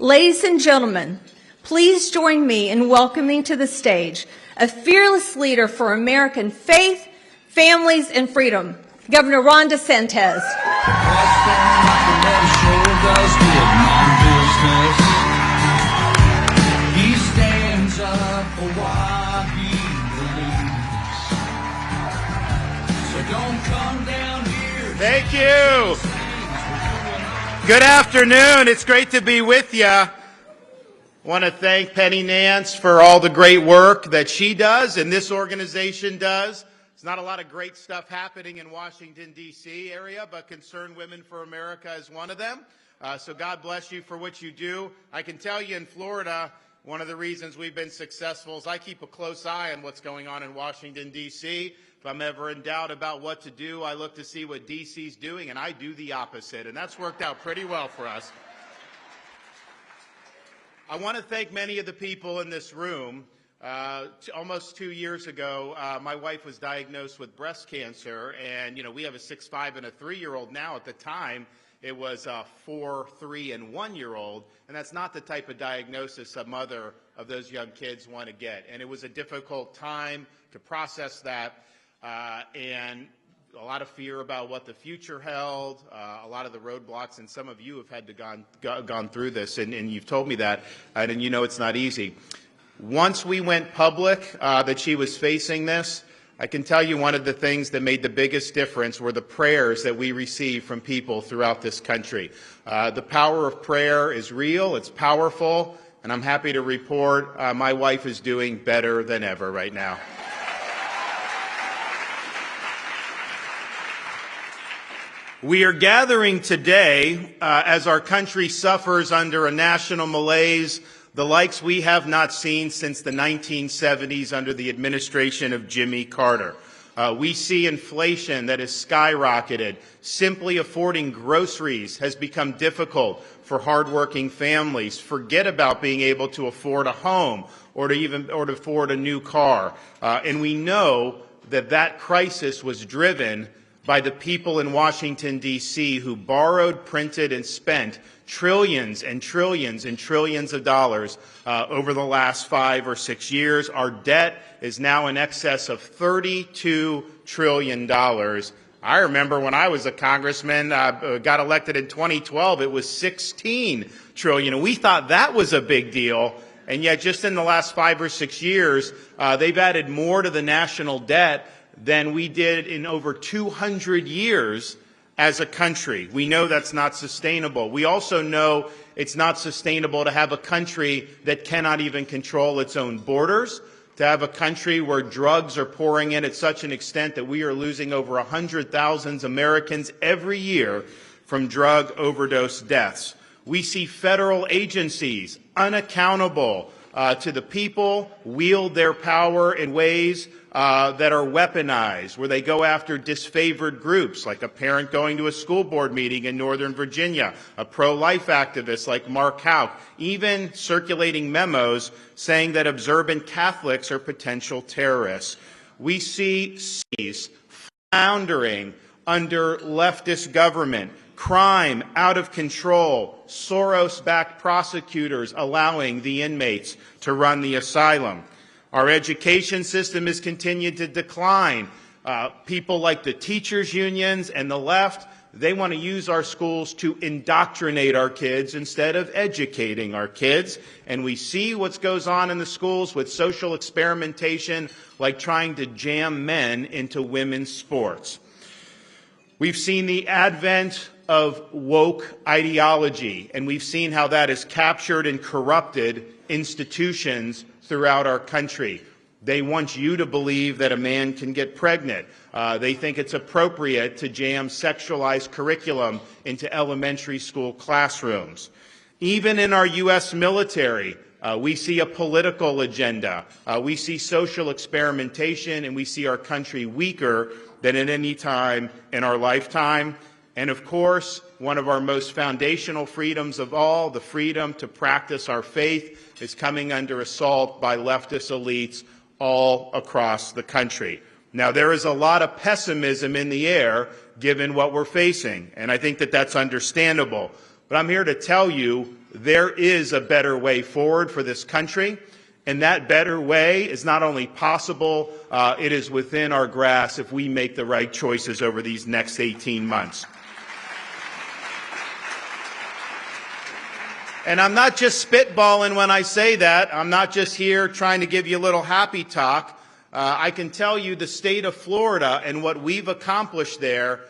Ladies and gentlemen, please join me in welcoming to the stage a fearless leader for American faith, families, and freedom, Governor Ron DeSantis. He stands up for what he believes. So don't come down here. Thank you. Good afternoon. It's great to be with you. I want to thank Penny Nance for all the great work that she does and this organization does. There's not a lot of great stuff happening in Washington, D.C. area, but Concerned Women for America is one of them. So God bless you for what you do. I can tell you in Florida, one of the reasons we've been successful is I keep a close eye on what's going on in Washington, D.C. If I'm ever in doubt about what to do, I look to see what D.C.'s doing, and I do the opposite, and that's worked out pretty well for us. I want to thank many of the people in this room. Almost 2 years ago, my wife was diagnosed with breast cancer, and, we have a 6'5" and a 3-year-old now. At the time, it was a 4, 3, and 1-year-old, and that's not the type of diagnosis a mother of those young kids want to get. And it was a difficult time to process that, and a lot of fear about what the future held, a lot of the roadblocks, and some of you have had to gone through this, and you've told me that, and it's not easy. Once we went public that she was facing this, I can tell you one of the things that made the biggest difference were the prayers that we received from people throughout this country. The power of prayer is real, it's powerful, and I'm happy to report my wife is doing better than ever right now. We are gathering today as our country suffers under a national malaise, the likes we have not seen since the 1970s under the administration of Jimmy Carter. We see inflation that has skyrocketed. Simply affording groceries has become difficult for hardworking families. Forget about being able to afford a home or to afford a new car. And we know that crisis was driven by the people in Washington, D.C. who borrowed, printed, and spent trillions and trillions and trillions of dollars over the last 5 or 6 years. Our debt is now in excess of $32 trillion. I remember when I was a congressman, got elected in 2012, it was $16 trillion. We thought that was a big deal. And yet just in the last 5 or 6 years, they've added more to the national debt than we did in over 200 years as a country. We know that's not sustainable. We also know it's not sustainable to have a country that cannot even control its own borders, to have a country where drugs are pouring in at such an extent that we are losing over 100,000 Americans every year from drug overdose deaths. We see federal agencies unaccountable to the people, wield their power in ways that are weaponized, where they go after disfavored groups, like a parent going to a school board meeting in Northern Virginia, a pro-life activist like Mark Houck, even circulating memos saying that observant Catholics are potential terrorists. We see cities floundering under leftist government, crime out of control, Soros-backed prosecutors allowing the inmates to run the asylum. Our education system has continued to decline. People like the teachers' unions and the left, they want to use our schools to indoctrinate our kids instead of educating our kids. And we see what goes on in the schools with social experimentation, like trying to jam men into women's sports. We've seen the advent of woke ideology, and we've seen how that has captured and corrupted institutions throughout our country. They want you to believe that a man can get pregnant. They think it's appropriate to jam sexualized curriculum into elementary school classrooms. Even in our U.S. military, we see a political agenda. We see social experimentation, and we see our country weaker than at any time in our lifetime. And of course, one of our most foundational freedoms of all, the freedom to practice our faith, is coming under assault by leftist elites all across the country. Now, there is a lot of pessimism in the air given what we're facing, and I think that that's understandable. But I'm here to tell you there is a better way forward for this country. And that better way is not only possible, it is within our grasp if we make the right choices over these next 18 months. And I'm not just spitballing when I say that. I'm not just here trying to give you a little happy talk. I can tell you the state of Florida and what we've accomplished there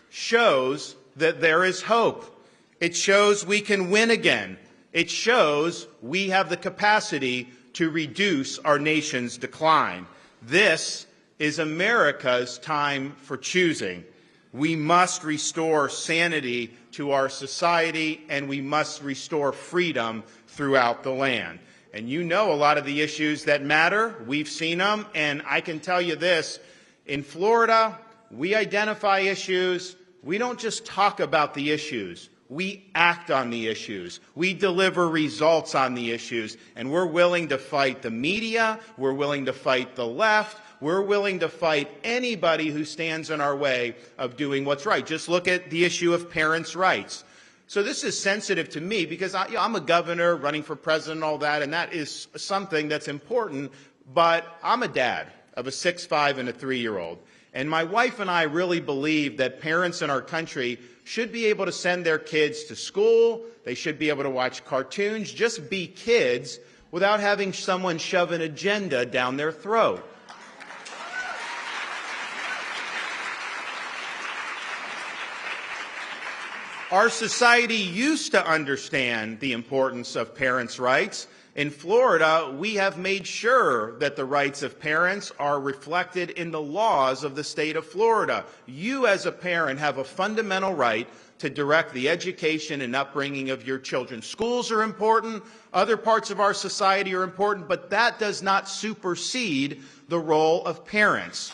shows that there is hope. It shows we can win again. It shows we have the capacity to reduce our nation's decline. This is America's time for choosing. We must restore sanity to our society, and we must restore freedom throughout the land. And you know a lot of the issues that matter. We've seen them, and I can tell you this. In Florida, we identify issues. We don't just talk about the issues. We act on the issues. We deliver results on the issues. And we're willing to fight the media. We're willing to fight the left. We're willing to fight anybody who stands in our way of doing what's right. Just look at the issue of parents' rights. So this is sensitive to me because I'm a governor running for president and all that, and that is something that's important. But I'm a dad of a 6'5" and a 3-year-old. And my wife and I really believe that parents in our country should be able to send their kids to school. They should be able to watch cartoons, just be kids without having someone shove an agenda down their throat. Our society used to understand the importance of parents' rights. In Florida, we have made sure that the rights of parents are reflected in the laws of the state of Florida. You, as a parent, have a fundamental right to direct the education and upbringing of your children. Schools are important. Other parts of our society are important, but that does not supersede the role of parents.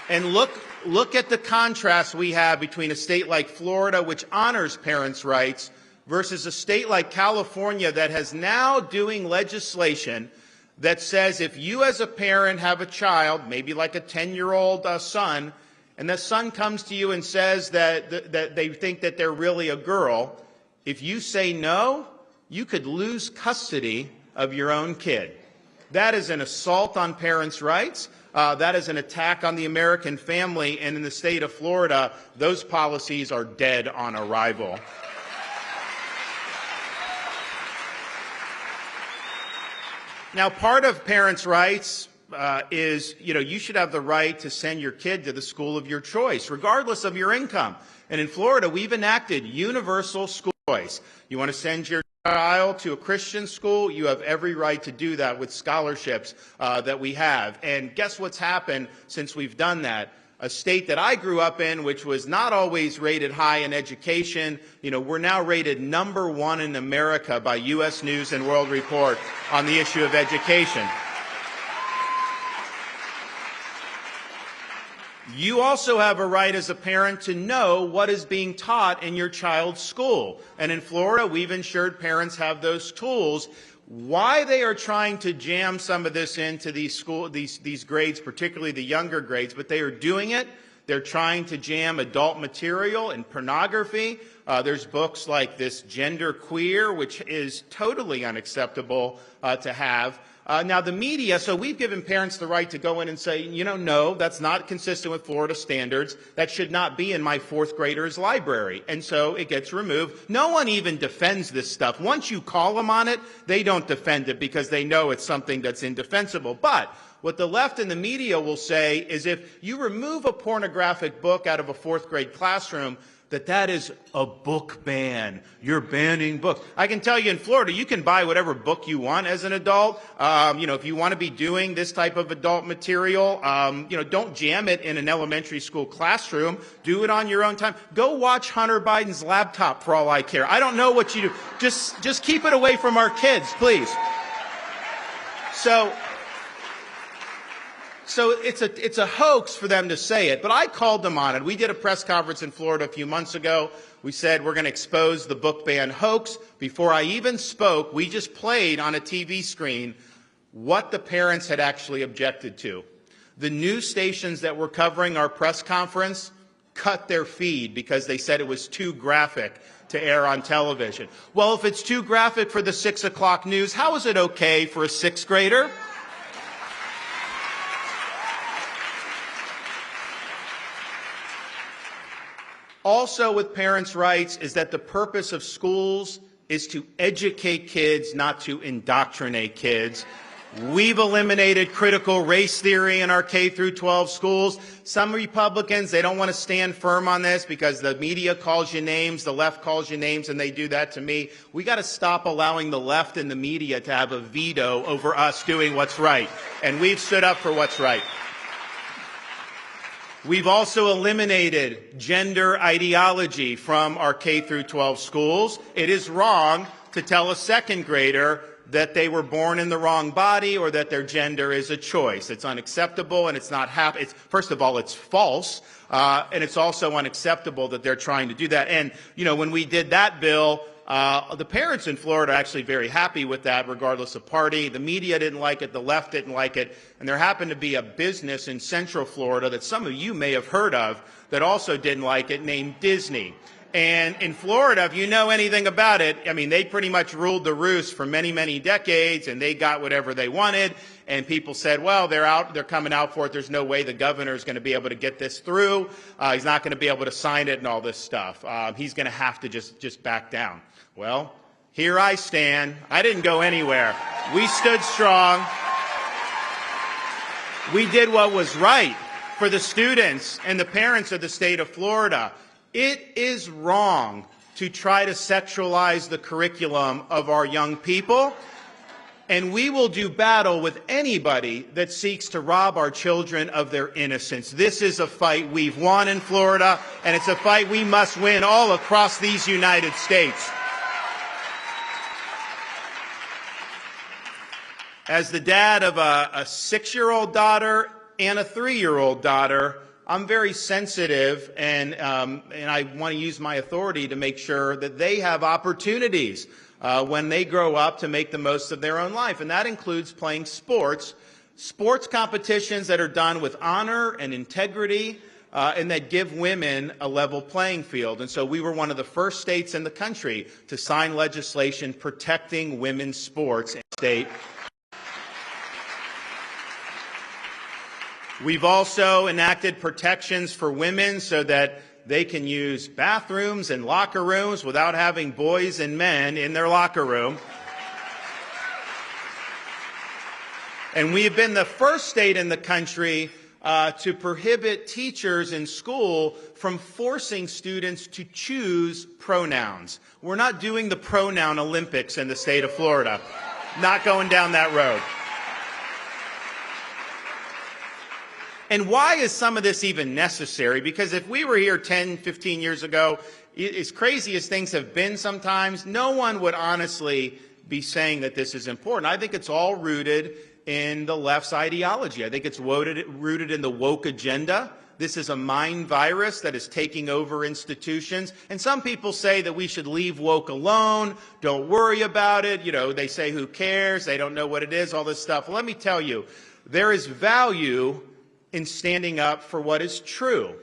And look at the contrast we have between a state like Florida, which honors parents' rights, versus a state like California that has now doing legislation that says if you as a parent have a child, maybe like a 10-year-old son, and the son comes to you and says that they think that they're really a girl, if you say no, you could lose custody of your own kid. That is an assault on parents' rights. That is an attack on the American family. And in the state of Florida, those policies are dead on arrival. Now, part of parents' rights is, you should have the right to send your kid to the school of your choice, regardless of your income. And in Florida, we've enacted universal school choice. You want to send your child to a Christian school, you have every right to do that with scholarships that we have. And guess what's happened since we've done that? A state that I grew up in, which was not always rated high in education, we're now rated #1 in America by U.S. News and World Report on the issue of education. You also have a right as a parent to know what is being taught in your child's school. And in Florida, we've ensured parents have those tools. Why they are trying to jam some of this into these grades, particularly the younger grades, but they are doing it. They're trying to jam adult material and pornography. There's books like this Gender Queer, which is totally unacceptable to have. Now, the media, so we've given parents the right to go in and say, no, that's not consistent with Florida standards. That should not be in my fourth grader's library. And so it gets removed. No one even defends this stuff. Once you call them on it, they don't defend it because they know it's something that's indefensible. But what the left and the media will say is if you remove a pornographic book out of a fourth grade classroom, that is a book ban. You're banning books. I can tell you in Florida, you can buy whatever book you want as an adult. If you want to be doing this type of adult material, don't jam it in an elementary school classroom. Do it on your own time. Go watch Hunter Biden's laptop for all I care. I don't know what you do. Just keep it away from our kids, please. So it's a hoax for them to say it, but I called them on it. We did a press conference in Florida a few months ago. We said we're going to expose the book ban hoax. Before I even spoke, we just played on a TV screen what the parents had actually objected to. The news stations that were covering our press conference cut their feed because they said it was too graphic to air on television. Well, if it's too graphic for the 6 o'clock news, how is it okay for a sixth grader? Also with parents' rights is that the purpose of schools is to educate kids, not to indoctrinate kids. We've eliminated critical race theory in our K through 12 schools. Some Republicans, they don't want to stand firm on this because the media calls you names, the left calls you names, and they do that to me. We got to stop allowing the left and the media to have a veto over us doing what's right. And we've stood up for what's right. We've also eliminated gender ideology from our K through 12 schools. It is wrong to tell a second grader that they were born in the wrong body or that their gender is a choice. It's unacceptable, and it's not first of all, it's false, and it's also unacceptable that they're trying to do that. And, you know, when we did that bill, the parents in Florida are actually very happy with that, regardless of party. The media didn't like it, the left didn't like it, and there happened to be a business in Central Florida that some of you may have heard of that also didn't like it, named Disney. And in Florida, if you know anything about it, I mean, they pretty much ruled the roost for many, many decades, and they got whatever they wanted. And people said, well, they're coming out for it. There's no way the governor is going to be able to get this through. He's not going to be able to sign it and all this stuff. He's going to have to just back down. Well, here I stand. I didn't go anywhere. We stood strong. We did what was right for the students and the parents of the state of Florida. It is wrong to try to sexualize the curriculum of our young people, and we will do battle with anybody that seeks to rob our children of their innocence. This is a fight we've won in Florida, and it's a fight we must win all across these United States. As the dad of a 6-year-old daughter and a 3-year-old daughter, I'm very sensitive, and I want to use my authority to make sure that they have opportunities when they grow up to make the most of their own life. And that includes playing sports competitions that are done with honor and integrity, and that give women a level playing field. And so we were one of the first states in the country to sign legislation protecting women's sports in the state. We've also enacted protections for women so that they can use bathrooms and locker rooms without having boys and men in their locker room. And we have been the first state in the country to prohibit teachers in school from forcing students to choose pronouns. We're not doing the pronoun Olympics in the state of Florida. Not going down that road. And why is some of this even necessary? Because if we were here 10, 15 years ago, as crazy as things have been sometimes, no one would honestly be saying that this is important. I think it's all rooted in the left's ideology. I think it's rooted in the woke agenda. This is a mind virus that is taking over institutions. And some people say that we should leave woke alone, don't worry about it. You know, they say, who cares? They don't know what it is, all this stuff. Well, let me tell you, there is value in standing up for what is true.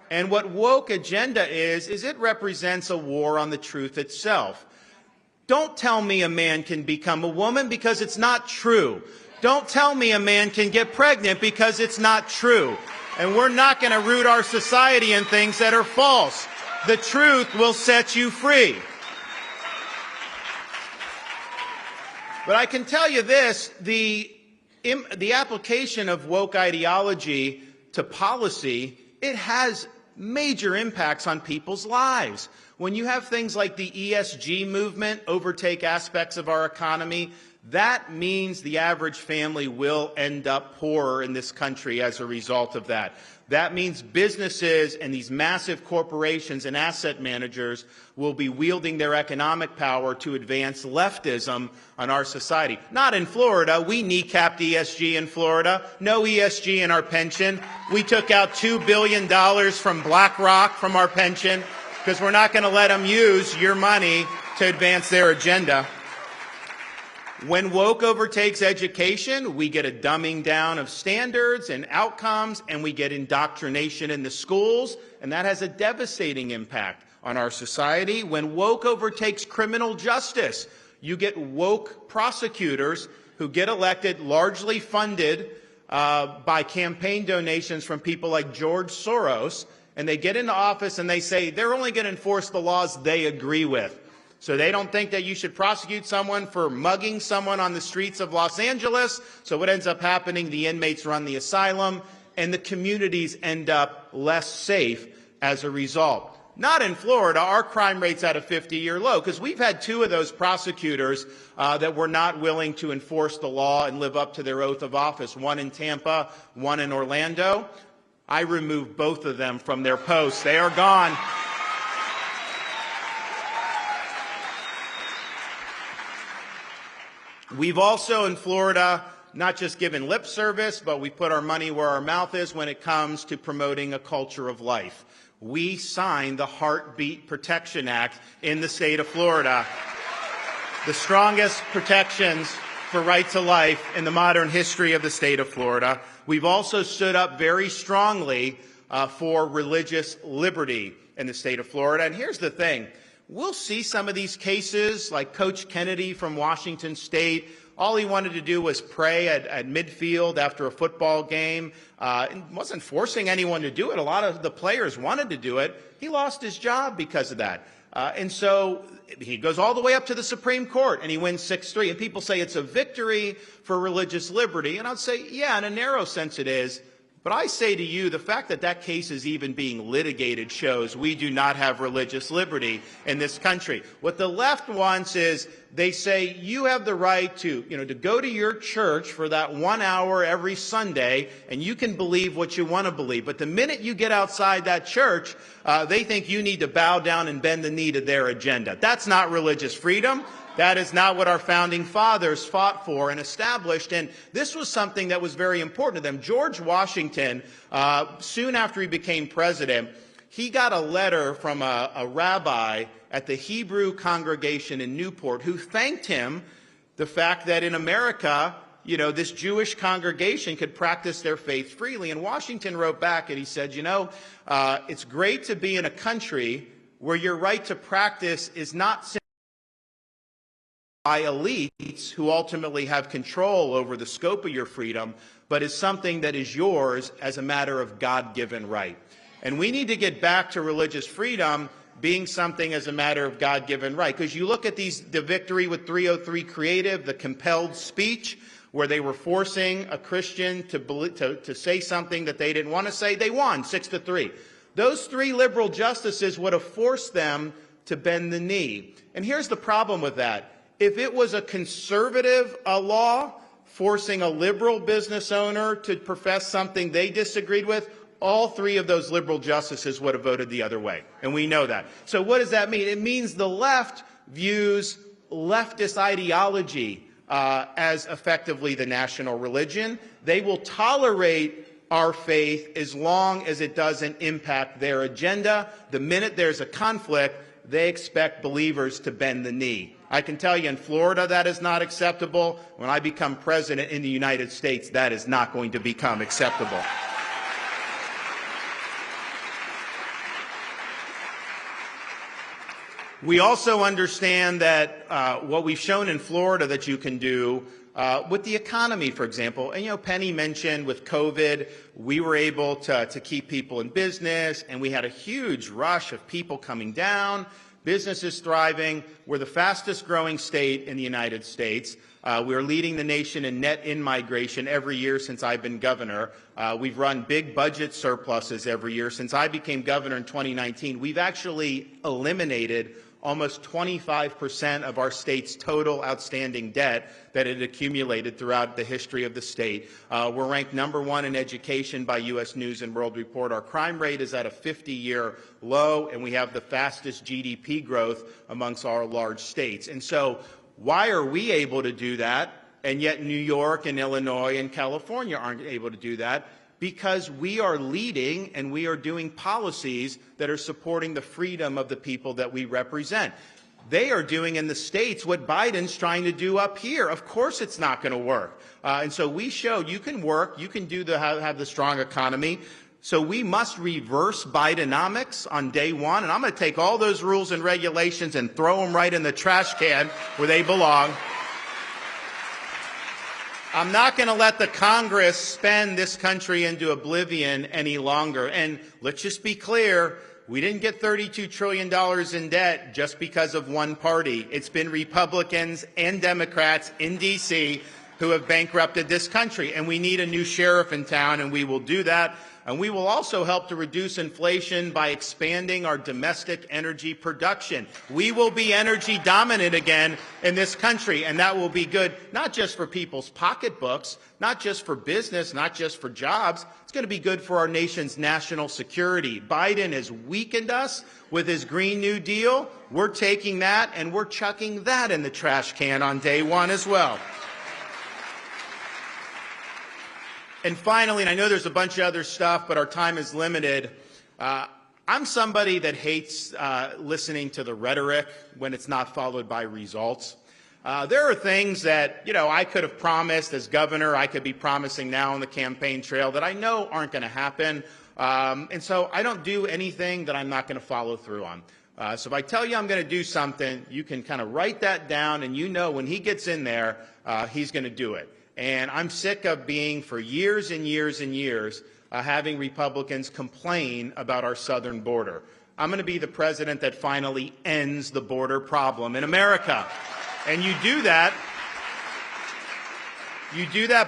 And what woke agenda is it represents a war on the truth itself. Don't tell me a man can become a woman because it's not true. Don't tell me a man can get pregnant because it's not true. And we're not going to root our society in things that are false. The truth will set you free. But I can tell you this, the application of woke ideology to policy, it has major impacts on people's lives. When you have things like the ESG movement overtake aspects of our economy, that means the average family will end up poorer in this country as a result of that. That means businesses and these massive corporations and asset managers will be wielding their economic power to advance leftism on our society. Not in Florida. We kneecapped ESG in Florida. No ESG in our pension. We took out $2 billion from BlackRock from our pension because we're not going to let them use your money to advance their agenda. When woke overtakes education, we get a dumbing down of standards and outcomes, and we get indoctrination in the schools, and that has a devastating impact on our society. When woke overtakes criminal justice, you get woke prosecutors who get elected largely funded by campaign donations from people like George Soros, and they get into office and they say they're only going to enforce the laws they agree with. So they don't think that you should prosecute someone for mugging someone on the streets of Los Angeles. So what ends up happening, the inmates run the asylum, and the communities end up less safe as a result. Not in Florida. Our crime rate's at a 50-year low because we've had two of those prosecutors that were not willing to enforce the law and live up to their oath of office, one in Tampa, one in Orlando. I removed both of them from their posts. They are gone. We've also in Florida not just given lip service, but we put our money where our mouth is when it comes to promoting a culture of life. We signed the Heartbeat Protection Act in the state of Florida, the strongest protections for right to life in the modern history of the state of Florida. We've also stood up very strongly for religious liberty in the state of Florida. And here's the thing. We'll see some of these cases, like Coach Kennedy from Washington State. All he wanted to do was pray at midfield after a football game. And wasn't forcing anyone to do it. A lot of the players wanted to do it. He lost his job because of that. And so he goes all the way up to the Supreme Court, and he wins 6-3. And people say it's a victory for religious liberty. And I'd say, yeah, in a narrow sense it is. But I say to you, the fact that that case is even being litigated shows we do not have religious liberty in this country. What the left wants is they say you have the right to go to your church for that 1 hour every Sunday, and you can believe what you want to believe. But the minute you get outside that church, they think you need to bow down and bend the knee to their agenda. That's not religious freedom. That is not what our founding fathers fought for and established, and this was something that was very important to them. George Washington, soon after he became president, he got a letter from a rabbi at the Hebrew congregation in Newport who thanked him the fact that in America, this Jewish congregation could practice their faith freely. And Washington wrote back and he said, it's great to be in a country where your right to practice is not simply by elites who ultimately have control over the scope of your freedom, but is something that is yours as a matter of God-given right. And we need to get back to religious freedom being something as a matter of God-given right. Because you look at the victory with 303 Creative, the compelled speech, where they were forcing a Christian to say something that they didn't want to say. They won 6-3. Those three liberal justices would have forced them to bend the knee. And here's the problem with that. If it was a conservative law forcing a liberal business owner to profess something they disagreed with, all three of those liberal justices would have voted the other way. And we know that. So what does that mean? It means the left views leftist ideology as effectively the national religion. They will tolerate our faith as long as it doesn't impact their agenda. The minute there's a conflict, they expect believers to bend the knee. I can tell you in Florida that is not acceptable. When I become president in the United States, that is not going to become acceptable. We also understand that what we've shown in Florida that you can do with the economy, for example. And, Penny mentioned with COVID, we were able to keep people in business, and we had a huge rush of people coming down. Business is thriving. We're the fastest growing state in the United States. We're leading the nation in net in-migration every year since I've been governor. We've run big budget surpluses every year. Since I became governor in 2019, we've actually eliminated almost 25% of our state's total outstanding debt that had accumulated throughout the history of the state. We're ranked #1 in education by U.S. News and World Report. Our crime rate is at a 50-year low, and we have the fastest GDP growth amongst our large states. And so why are we able to do that, and yet New York and Illinois and California aren't able to do that? Because we are leading and we are doing policies that are supporting the freedom of the people that we represent. they are doing in the states what Biden's trying to do up here. Of course it's not going to work. And so we showed you can work, you can do have the strong economy. So we must reverse Bidenomics on day one. And I'm going to take all those rules and regulations and throw them right in the trash can where they belong. I'm not going to let the Congress spend this country into oblivion any longer. And let's just be clear, we didn't get $32 trillion in debt just because of one party. It's been Republicans and Democrats in D.C. who have bankrupted this country. And we need a new sheriff in town, and we will do that. And we will also help to reduce inflation by expanding our domestic energy production. We will be energy dominant again in this country, and that will be good not just for people's pocketbooks, not just for business, not just for jobs. It's going to be good for our nation's national security. Biden has weakened us with his Green New Deal. We're taking that and we're chucking that in the trash can on day one as well. And finally, and I know there's a bunch of other stuff, but our time is limited, I'm somebody that hates listening to the rhetoric when it's not followed by results. There are things that, I could have promised as governor, I could be promising now on the campaign trail that I know aren't going to happen. And so I don't do anything that I'm not going to follow through on. So if I tell you I'm going to do something, you can kind of write that down, and when he gets in there, he's going to do it. And I'm sick of being, for years and years and years, having Republicans complain about our southern border. I'm going to be the president that finally ends the border problem in America. And you do that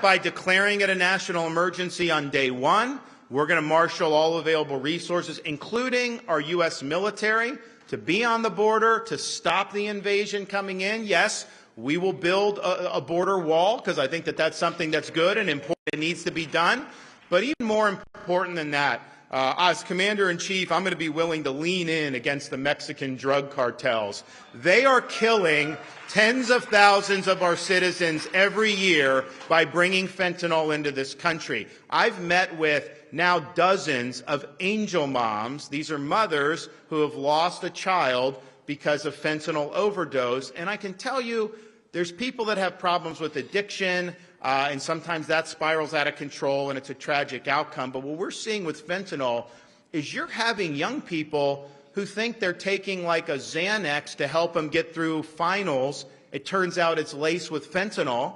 by declaring it a national emergency on day one. We're going to marshal all available resources, including our U.S. military, to be on the border, to stop the invasion coming in. Yes, we will build a border wall because I think that that's something that's good and important and needs to be done. But even more important than that, as Commander-in-Chief, I'm going to be willing to lean in against the Mexican drug cartels. They are killing tens of thousands of our citizens every year by bringing fentanyl into this country. I've met with now dozens of angel moms. These are mothers who have lost a child because of fentanyl overdose. And I can tell you, there's people that have problems with addiction, and sometimes that spirals out of control and it's a tragic outcome. But what we're seeing with fentanyl is you're having young people who think they're taking like a Xanax to help them get through finals. It turns out it's laced with fentanyl.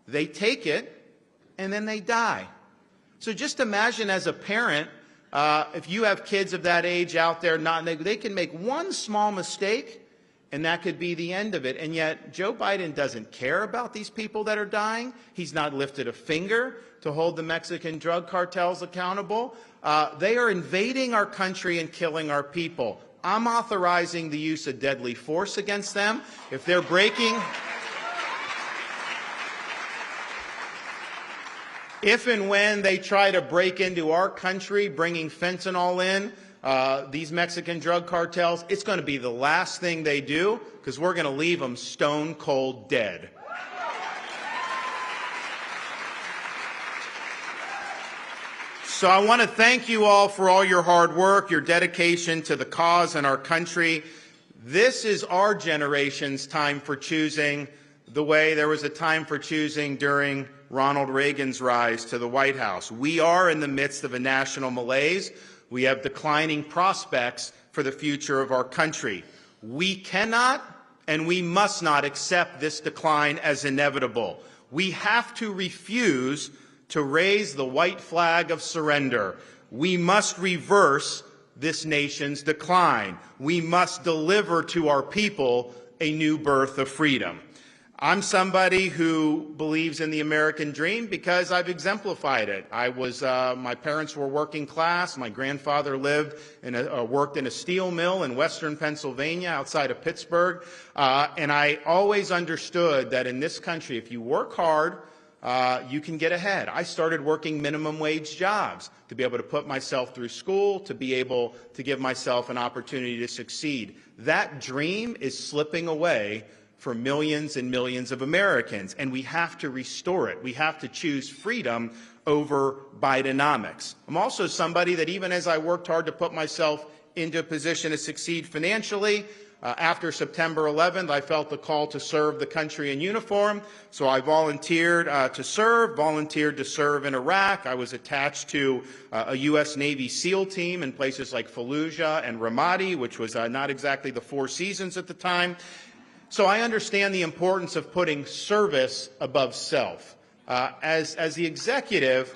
They take it and then they die. So just imagine as a parent, if you have kids of that age out there, they can make one small mistake, and that could be the end of it. And yet, Joe Biden doesn't care about these people that are dying. He's not lifted a finger to hold the Mexican drug cartels accountable. They are invading our country and killing our people. I'm authorizing the use of deadly force against them. If they're breaking... If and when they try to break into our country, bringing fentanyl in, these Mexican drug cartels, it's going to be the last thing they do because we're going to leave them stone cold dead. So I want to thank you all for all your hard work, your dedication to the cause and our country. This is our generation's time for choosing, the way there was a time for choosing during Ronald Reagan's rise to the White House. We are in the midst of a national malaise. We have declining prospects for the future of our country. We cannot and we must not accept this decline as inevitable. We have to refuse to raise the white flag of surrender. We must reverse this nation's decline. We must deliver to our people a new birth of freedom. I'm somebody who believes in the American dream because I've exemplified it. My parents were working class. My grandfather worked in a steel mill in western Pennsylvania outside of Pittsburgh. And I always understood that in this country, if you work hard, you can get ahead. I started working minimum wage jobs to be able to put myself through school, to be able to give myself an opportunity to succeed. That dream is slipping away for millions and millions of Americans, and we have to restore it. We have to choose freedom over Bidenomics. I'm also somebody that even as I worked hard to put myself into a position to succeed financially, After September 11th, I felt the call to serve the country in uniform, so I volunteered to serve in Iraq. I was attached to a U.S. Navy SEAL team in places like Fallujah and Ramadi, which was not exactly the Four Seasons at the time. So I understand the importance of putting service above self. As the executive,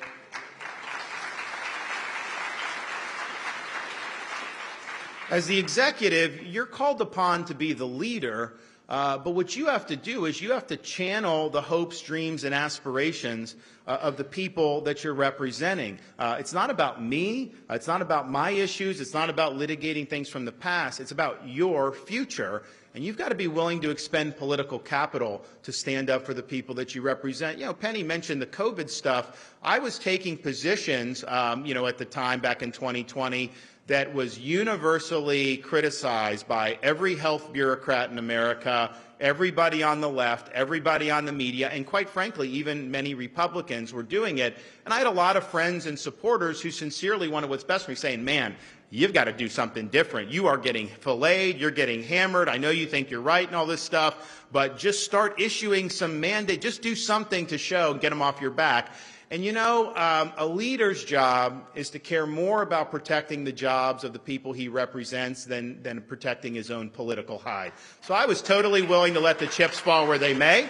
you're called upon to be the leader, but what you have to do is you have to channel the hopes, dreams, and aspirations of the people that you're representing. It's not about me. It's not about my issues. It's not about litigating things from the past. It's about your future. And you've got to be willing to expend political capital to stand up for the people that you represent. You know, Penny mentioned the COVID stuff. I was taking positions, at the time back in 2020 that was universally criticized by every health bureaucrat in America, everybody on the left, everybody on the media, and quite frankly, even many Republicans were doing it. And I had a lot of friends and supporters who sincerely wanted what's best for me, saying, man, you've got to do something different. You are getting filleted. You're getting hammered. I know you think you're right and all this stuff, but just start issuing some mandate. Just do something to show and get them off your back. And a leader's job is to care more about protecting the jobs of the people he represents than protecting his own political hide. So I was totally willing to let the chips fall where they may.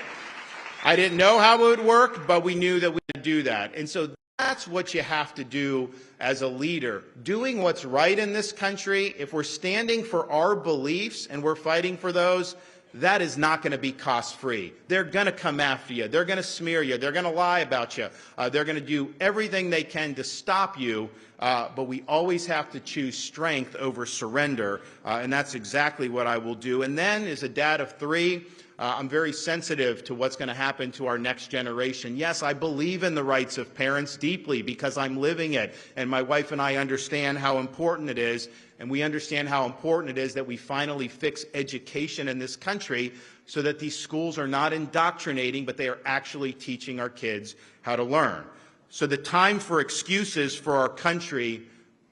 I didn't know how it would work, but we knew that we could do that. And so that's what you have to do as a leader. Doing what's right in this country, if we're standing for our beliefs and we're fighting for those, that is not going to be cost-free. They're going to come after you. They're going to smear you. They're going to lie about you. They're going to do everything they can to stop you, but we always have to choose strength over surrender, and that's exactly what I will do. And then, as a dad of three, I'm very sensitive to what's going to happen to our next generation. Yes, I believe in the rights of parents deeply because I'm living it, and my wife and I understand how important it is, and we understand how important it is that we finally fix education in this country so that these schools are not indoctrinating, but they are actually teaching our kids how to learn. So the time for excuses for our country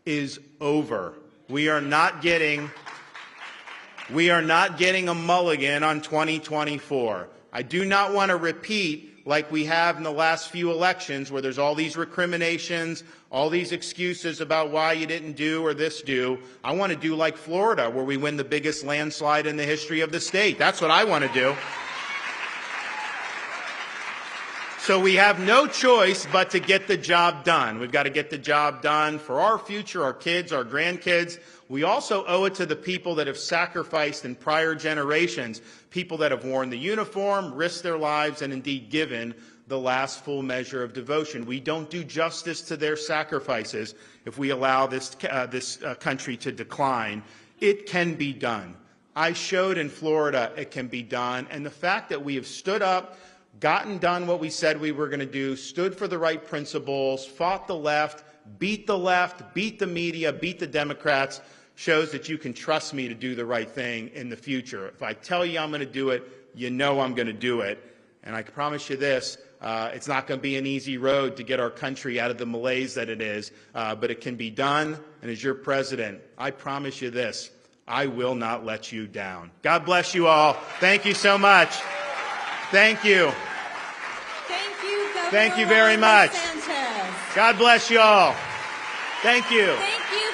is over. We are not getting a mulligan on 2024. I do not want to repeat like we have in the last few elections where there's all these recriminations, all these excuses about why you didn't do or this do. I want to do like Florida, where we win the biggest landslide in the history of the state. That's what I want to do. So we have no choice but to get the job done. We've got to get the job done for our future, our kids, our grandkids. We also owe it to the people that have sacrificed in prior generations, people that have worn the uniform, risked their lives, and indeed given the last full measure of devotion. We don't do justice to their sacrifices if we allow this country to decline. It can be done. I showed in Florida it can be done, and the fact that we have stood up, gotten done what we said we were going to do, stood for the right principles, fought the left, beat the media, beat the Democrats, shows that you can trust me to do the right thing in the future. If I tell you I'm going to do it, you know I'm going to do it. And I can promise you this, it's not going to be an easy road to get our country out of the malaise that it is, but it can be done. And as your president, I promise you this, I will not let you down. God bless you all. Thank you so much. Thank you. Thank you, Governor Thank you very much. DeSantis. God bless you all. Thank you. Thank you.